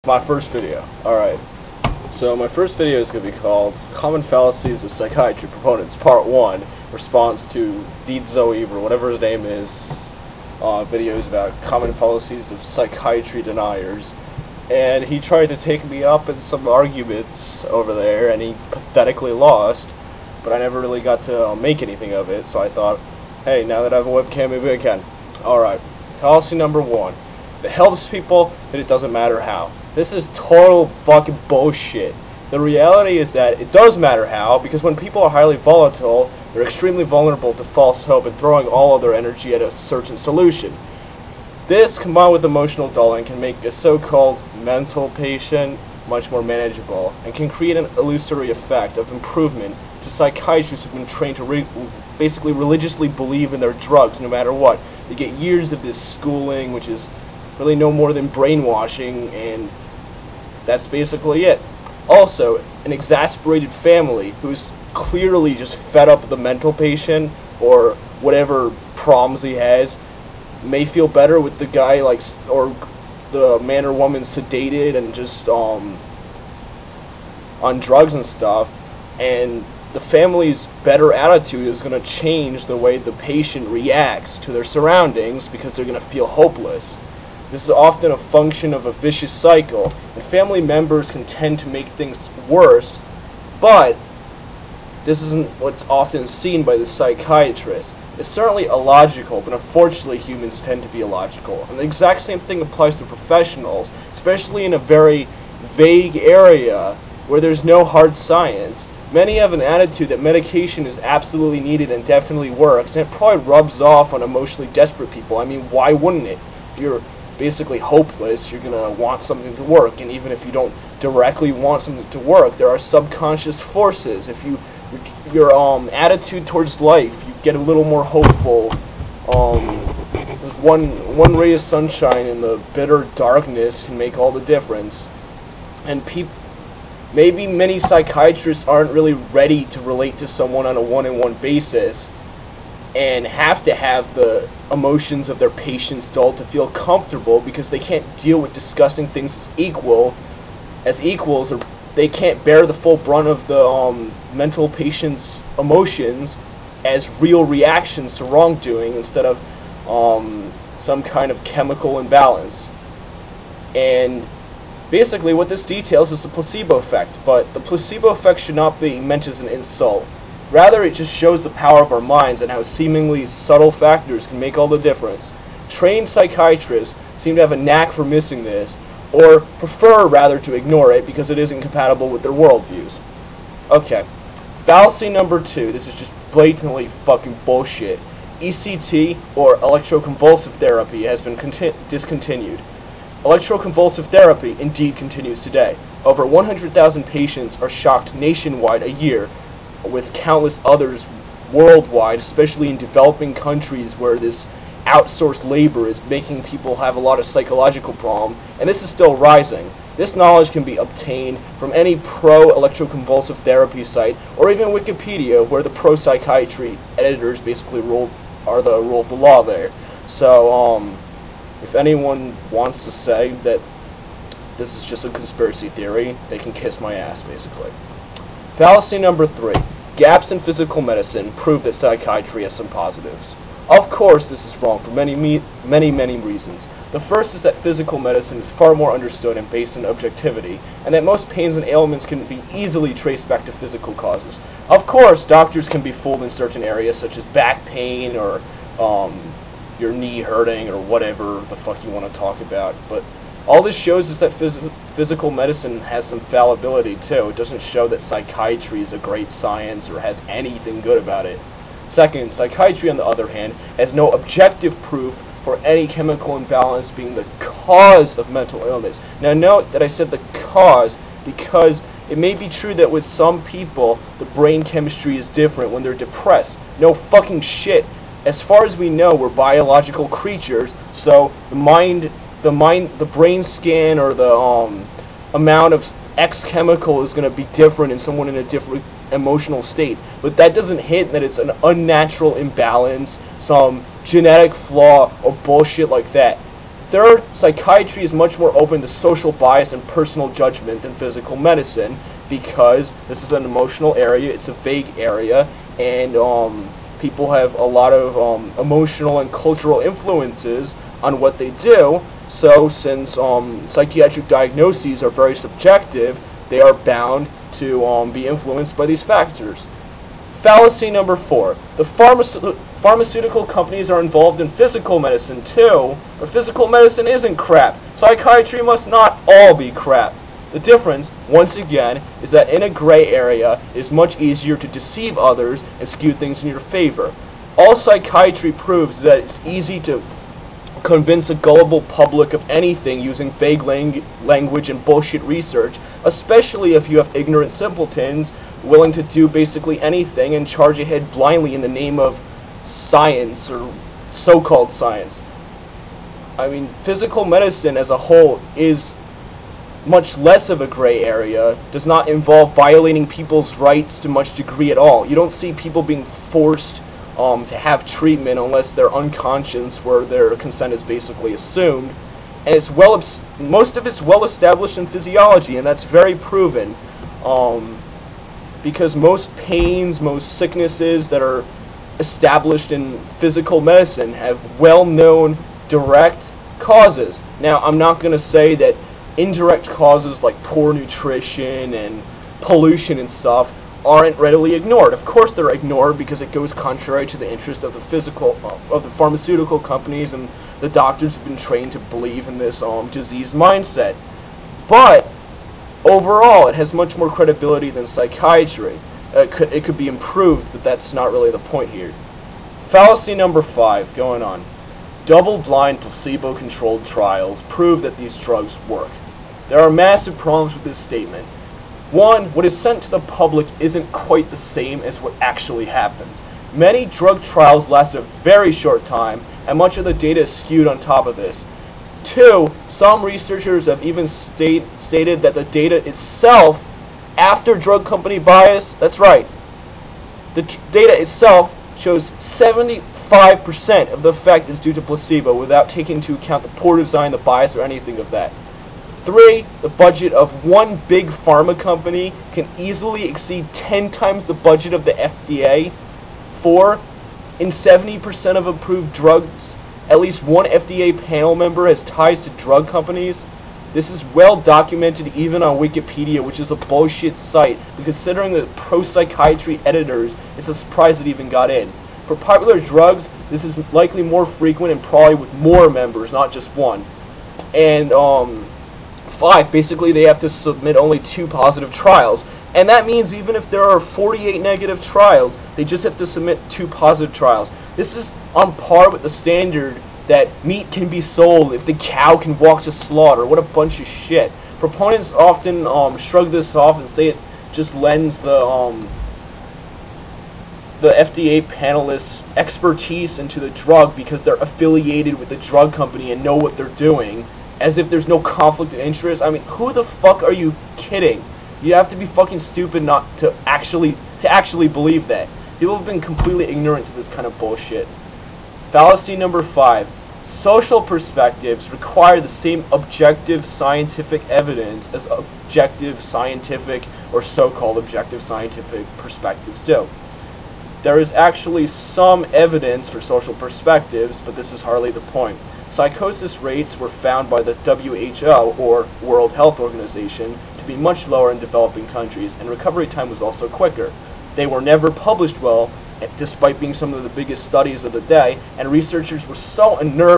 My first video. Alright. So my first video is going to be called Common Fallacies of Psychiatry Proponents Part 1, response to Deed Zoe, or whatever his name is, videos about common fallacies of psychiatry deniers. And he tried to take me up in some arguments over there, and he pathetically lost, but I never really got to make anything of it, so I thought, hey, now that I have a webcam, maybe I can. Alright. Fallacy number 1. If it helps people, then it doesn't matter how. This is total fucking bullshit. The reality is that it does matter how, because when people are highly volatile, they're extremely vulnerable to false hope and throwing all of their energy at a certain solution. This, combined with emotional dulling, can make a so-called mental patient much more manageable, and can create an illusory effect of improvement to psychiatrists who've been trained to basically religiously believe in their drugs no matter what. They get years of this schooling, which is really no more than brainwashing, and that's basically it. Also, an exasperated family who's clearly just fed up with the mental patient or whatever problems he has may feel better with the guy, or the man or woman sedated and just on drugs and stuff, and the family's better attitude is going to change the way the patient reacts to their surroundings because they're going to feel hopeless. This is often a function of a vicious cycle, and family members can tend to make things worse, but this isn't what's often seen by the psychiatrist. It's certainly illogical, but unfortunately humans tend to be illogical. And the exact same thing applies to professionals, especially in a very vague area where there's no hard science. Many have an attitude that medication is absolutely needed and definitely works, and it probably rubs off on emotionally desperate people. I mean, why wouldn't it? If you're basically hopeless, you're gonna want something to work, and even if you don't directly want something to work, there are subconscious forces. If your attitude towards life, you get a little more hopeful. There's one ray of sunshine in the bitter darkness can make all the difference. And maybe many psychiatrists aren't really ready to relate to someone on a one-on-one basis, and have to have the emotions of their patients dulled to feel comfortable because they can't deal with discussing things as equals, or they can't bear the full brunt of the mental patient's emotions as real reactions to wrongdoing instead of some kind of chemical imbalance. And basically what this details is the placebo effect, but the placebo effect should not be meant as an insult. Rather, it just shows the power of our minds and how seemingly subtle factors can make all the difference. Trained psychiatrists seem to have a knack for missing this, or prefer rather to ignore it because it isn't compatible with their worldviews. Okay, fallacy number 2. This is just blatantly fucking bullshit. ECT, or electroconvulsive therapy, has been discontinued. Electroconvulsive therapy indeed continues today. Over 100,000 patients are shocked nationwide a year, with countless others worldwide, especially in developing countries where this outsourced labor is making people have a lot of psychological problems, and this is still rising. This knowledge can be obtained from any pro-electroconvulsive therapy site, or even Wikipedia, where the pro-psychiatry editors basically are the rule of the law there. So, if anyone wants to say that this is just a conspiracy theory, they can kiss my ass, basically. Fallacy number 3. Gaps in physical medicine prove that psychiatry has some positives. Of course, this is wrong for many reasons. The first is that physical medicine is far more understood and based on objectivity, and that most pains and ailments can be easily traced back to physical causes. Of course, doctors can be fooled in certain areas, such as back pain, or your knee hurting, or whatever the fuck you want to talk about, but all this shows is that physical medicine has some fallibility too. It doesn't show that psychiatry is a great science or has anything good about it. Second, psychiatry, on the other hand, has no objective proof for any chemical imbalance being the cause of mental illness. Now note that I said the cause because it may be true that with some people the brain chemistry is different when they're depressed. No fucking shit. As far as we know, we're biological creatures, so the brain scan or the amount of X chemical is going to be different in someone in a different emotional state. But that doesn't hint that it's an unnatural imbalance, some genetic flaw, or bullshit like that. Third, psychiatry is much more open to social bias and personal judgment than physical medicine, because this is an emotional area, it's a vague area, and people have a lot of emotional and cultural influences on what they do. So since psychiatric diagnoses are very subjective, they are bound to be influenced by these factors. Fallacy number 4. The pharmaceutical companies are involved in physical medicine too, but physical medicine isn't crap. Psychiatry must not all be crap. The difference, once again, is that in a gray area, it is much easier to deceive others and skew things in your favor. All psychiatry proves is that it's easy to convince a gullible public of anything using vague language and bullshit research, especially if you have ignorant simpletons willing to do basically anything and charge ahead blindly in the name of science or so-called science. I mean, physical medicine as a whole is much less of a gray area, does not involve violating people's rights to much degree at all. You don't see people being forced to have treatment unless they're unconscious, where their consent is basically assumed. And it's most of it's well established in physiology, and that's very proven. Because most pains, most sicknesses that are established in physical medicine have well-known direct causes. Now, I'm not going to say that indirect causes like poor nutrition and pollution and stuff aren't readily ignored. Of course they're ignored, because it goes contrary to the interest of the pharmaceutical companies, and the doctors have been trained to believe in this disease mindset. But overall, it has much more credibility than psychiatry. It could be improved, but that's not really the point here. Fallacy number 5, going on. Double-blind, placebo-controlled trials prove that these drugs work. There are massive problems with this statement. One, what is sent to the public isn't quite the same as what actually happens. Many drug trials last a very short time, and much of the data is skewed on top of this. 2, some researchers have even stated that the data itself, after drug company bias, that's right, the data itself shows 75% of the effect is due to placebo, without taking into account the poor design, the bias, or anything of that. 3, the budget of one big pharma company can easily exceed 10 times the budget of the FDA. 4, in 70% of approved drugs, at least one FDA panel member has ties to drug companies. This is well documented even on Wikipedia, which is a bullshit site, but considering the pro-psychiatry editors, it's a surprise it even got in. For popular drugs, this is likely more frequent and probably with more members, not just one. And 5, basically they have to submit only 2 positive trials. And that means even if there are 48 negative trials, they just have to submit 2 positive trials. This is on par with the standard that meat can be sold if the cow can walk to slaughter. What a bunch of shit. Proponents often shrug this off and say it just lends the FDA panelists' expertise into the drug because they're affiliated with the drug company and know what they're doing, as if there's no conflict of interest. I mean, who the fuck are you kidding? You have to be fucking stupid not to actually believe that. People have been completely ignorant to this kind of bullshit. Fallacy number 5. Social perspectives require the same objective scientific evidence as objective scientific or so-called objective scientific perspectives do. There is actually some evidence for social perspectives, but this is hardly the point. Psychosis rates were found by the WHO, or World Health Organization, to be much lower in developing countries, and recovery time was also quicker. They were never published well, despite being some of the biggest studies of the day, and researchers were so unnerved